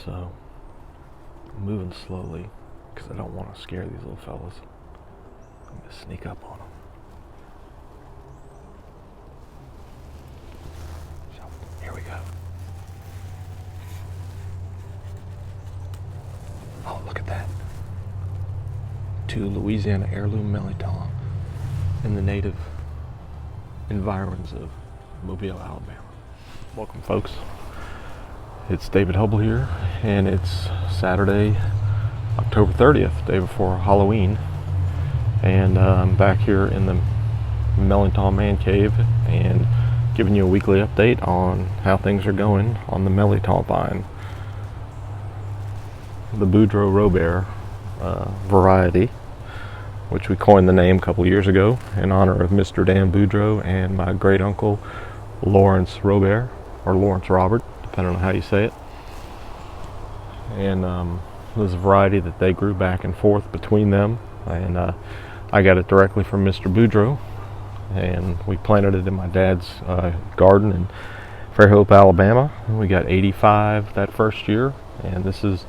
so I'm moving slowly because I don't want to scare these little fellas. I'm going to sneak up on them. So, here we go. Oh, look at that. 2 Louisiana heirloom Mirliton in the native environs of Mobile, Alabama. Welcome, folks. It's David Hubbell here, and it's Saturday, October 30th, day before Halloween, and I'm back here in the Mirliton man cave and giving you a weekly update on how things are going on the Mirliton vine. The Boudreaux Robert variety, which we coined the name a couple years ago in honor of Mr. Dan Boudreaux and my great uncle Lawrence Robert, or Lawrence Robert, depending on how you say it. And there's a variety that they grew back and forth between them, and I got it directly from Mr. Boudreaux, and we planted it in my dad's garden in Fairhope, Alabama. And we got 85 that first year, and this is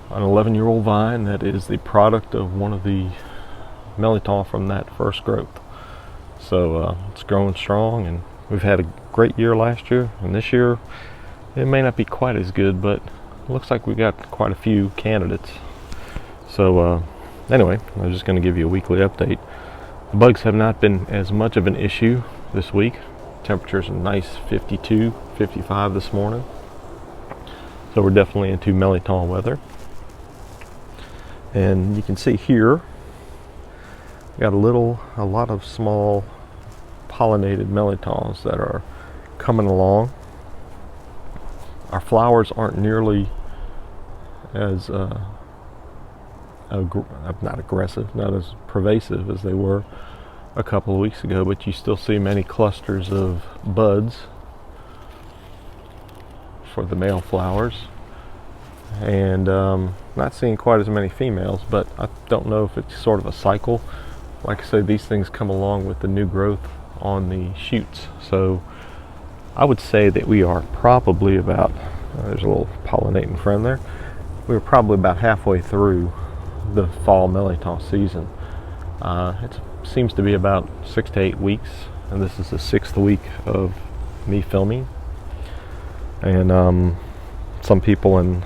an 11-year-old vine that is the product of one of the Mirliton from that first growth. So it's growing strong, and we've had a great year last year, and this year it may not be quite as good, but it looks like we got quite a few candidates. So anyway, I'm just going to give you a weekly update. The bugs have not been as much of an issue this week. Temperatures are nice 52, 55 this morning. So we're definitely into Mirliton weather. And you can see here, got a lot of small pollinated Mirlitons that are coming along. Our flowers aren't nearly as not aggressive, not as pervasive as they were a couple of weeks ago, but you still see many clusters of buds for the male flowers, and not seeing quite as many females, but I don't know if it's sort of a cycle. Like I said, these things come along with the new growth on the shoots, so I would say that we are probably about, there's a little pollinating friend there, we're probably about halfway through the fall Mirliton season. It seems to be about 6 to 8 weeks, and this is the 6th week of me filming. And some people in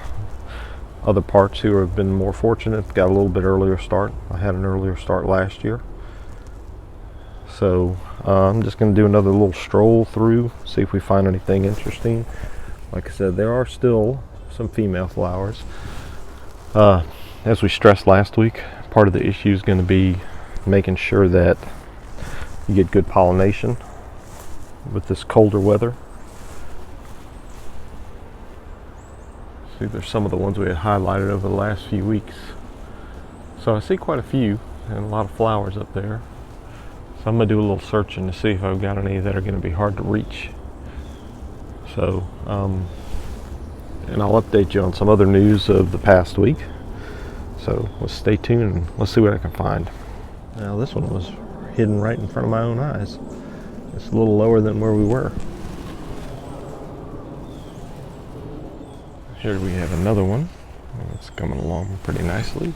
other parts who have been more fortunate got a little bit earlier start. I had an earlier start last year. So I'm just going to do another little stroll through, see if we find anything interesting. Like I said, there are still some female flowers. As we stressed last week, part of the issue is going to be making sure that you get good pollination with this colder weather. See, there's some of the ones we had highlighted over the last few weeks. So I see quite a few and a lot of flowers up there. So I'm going to do a little searching to see if I've got any that are going to be hard to reach. So, and I'll update you on some other news of the past week. So let's stay tuned and let's see what I can find. Now this one was hidden right in front of my own eyes. It's a little lower than where we were. Here we have another one. It's coming along pretty nicely.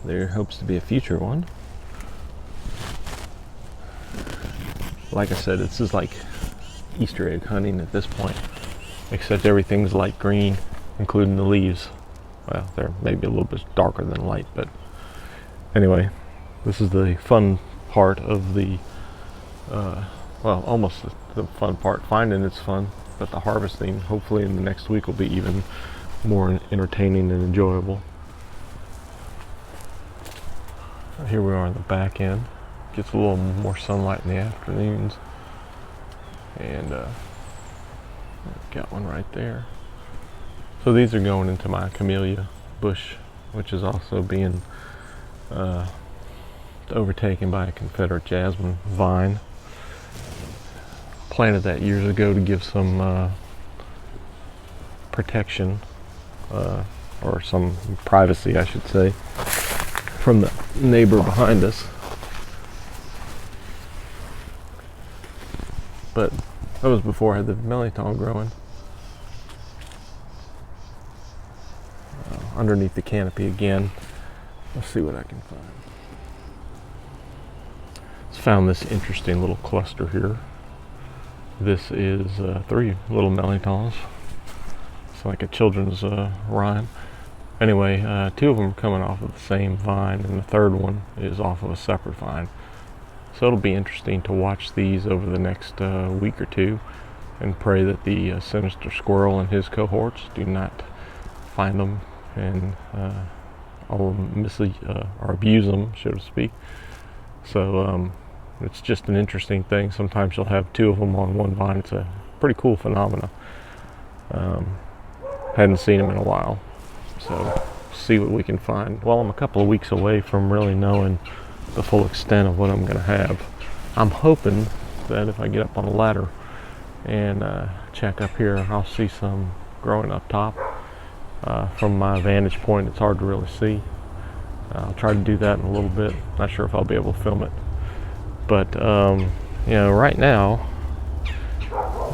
There hopes to be a future one. Like I said, this is like Easter egg hunting at this point, except everything's light green, including the leaves. Well, they're maybe a little bit darker than light, but anyway, this is the fun part of the well, almost the fun part. Finding it's fun, but the harvesting, hopefully in the next week, will be even more entertaining and enjoyable. Here we are on the back end. Gets a little more sunlight in the afternoons, and got one right there. So these are going into my camellia bush, which is also being overtaken by a Confederate jasmine vine. Planted that years ago to give some protection, or some privacy, I should say, from the neighbor behind us. but that was before I had the Mirliton growing. Underneath the canopy again. Let's see what I can find. Just found this interesting little cluster here. This is 3 little Mirlitons. It's like a children's rhyme. Anyway, 2 of them are coming off of the same vine, and the 3rd one is off of a separate vine. So it'll be interesting to watch these over the next week or 2, and pray that the sinister squirrel and his cohorts do not find them and or abuse them, so to speak. So it's just an interesting thing. Sometimes you'll have 2 of them on one vine. It's a pretty cool phenomena. Hadn't seen them in a while, so see what we can find. Well, I'm a couple of weeks away from really knowing the full extent of what I'm going to have. I'm hoping that if I get up on a ladder and check up here, I'll see some growing up top. From my vantage point, it's hard to really see. I'll try to do that in a little bit. Not sure if I'll be able to film it, but you know, right now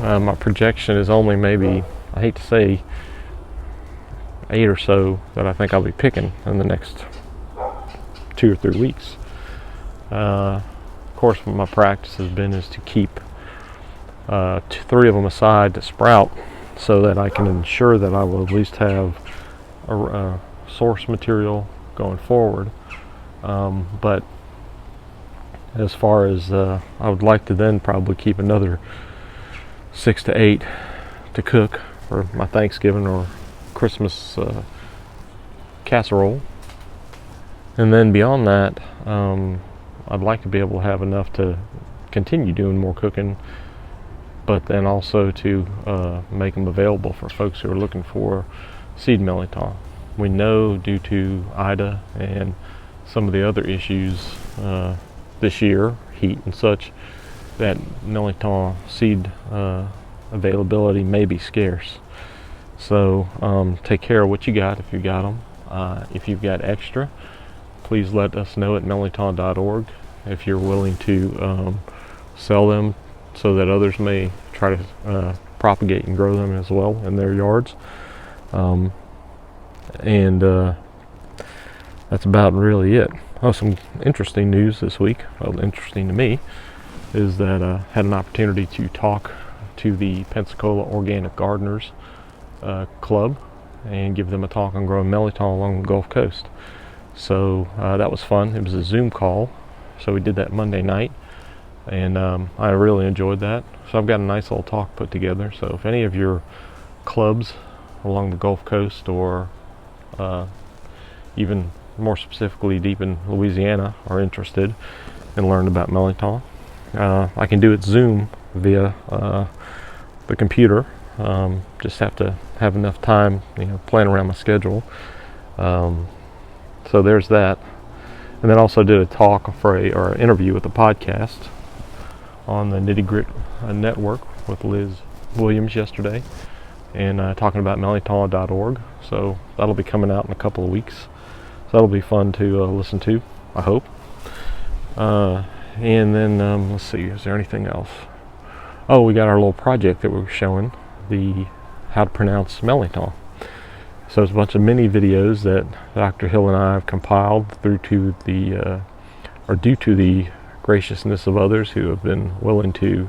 my projection is only maybe, I hate to say, 8 or so that I think I'll be picking in the next 2 or 3 weeks. Of course, what my practice has been is to keep 3 of them aside to sprout, so that I can ensure that I will at least have a source material going forward. But as far as I would like to then probably keep another 6 to 8 to cook for my Thanksgiving or Christmas casserole. And then beyond that, I'd like to be able to have enough to continue doing more cooking, but then also to make them available for folks who are looking for seed Mirliton. We know, due to Ida and some of the other issues this year, heat and such, that Mirliton seed availability may be scarce. So take care of what you got if you got them. If you've got extra, please let us know at mirliton.org if you're willing to sell them, so that others may try to propagate and grow them as well in their yards. That's about really it. Oh, some interesting news this week, well, interesting to me, is that I had an opportunity to talk to the Pensacola Organic Gardeners Club and give them a talk on growing Mirliton along the Gulf Coast. So that was fun. It was a Zoom call, so we did that Monday night, and I really enjoyed that. So I've got a nice little talk put together. So if any of your clubs along the Gulf Coast, or even more specifically deep in Louisiana, are interested in learning about Mirliton, I can do it Zoom via the computer. Just have to have enough time, plan around my schedule. So there's that. And then also did a talk or an interview with a podcast on the Nitty Grit Network with Liz Williams yesterday, and talking about mirliton.org. So that'll be coming out in a couple of weeks. So that'll be fun to listen to, I hope. And then let's see, is there anything else? Oh, we got our little project that we were showing, the how to pronounce Mirliton. So it's a bunch of mini videos that Dr. Hill and I have compiled due to the graciousness of others who have been willing to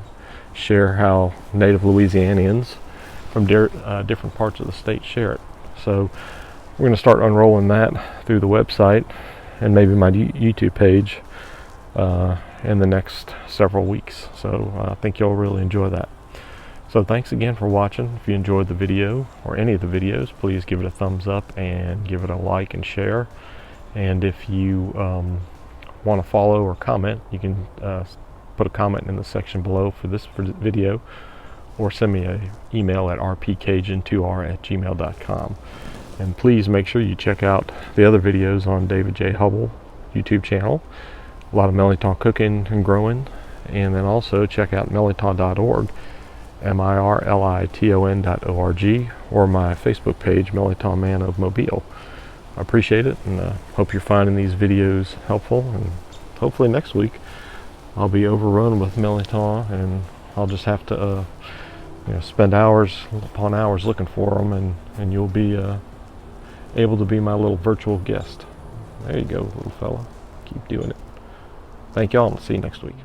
share how native Louisianians from different parts of the state share it. So we're going to start unrolling that through the website and maybe my YouTube page in the next several weeks. So I think you'll really enjoy that. So thanks again for watching. If you enjoyed the video or any of the videos, please give it a thumbs up and give it a like and share. And if you want to follow or comment, you can put a comment in the section below for this video, or send me an email at rpcajun2r@gmail.com. And please make sure you check out the other videos on David J. Hubbell YouTube channel. A lot of Mirliton cooking and growing. And then also check out mirliton.org, mirliton.org, or my Facebook page, Mirliton Man of Mobile. I appreciate it, and hope you're finding these videos helpful. And hopefully next week I'll be overrun with Mirliton and I'll just have to spend hours upon hours looking for them, and you'll be able to be my little virtual guest. There you go, little fella. Keep doing it. Thank y'all, and see you next week.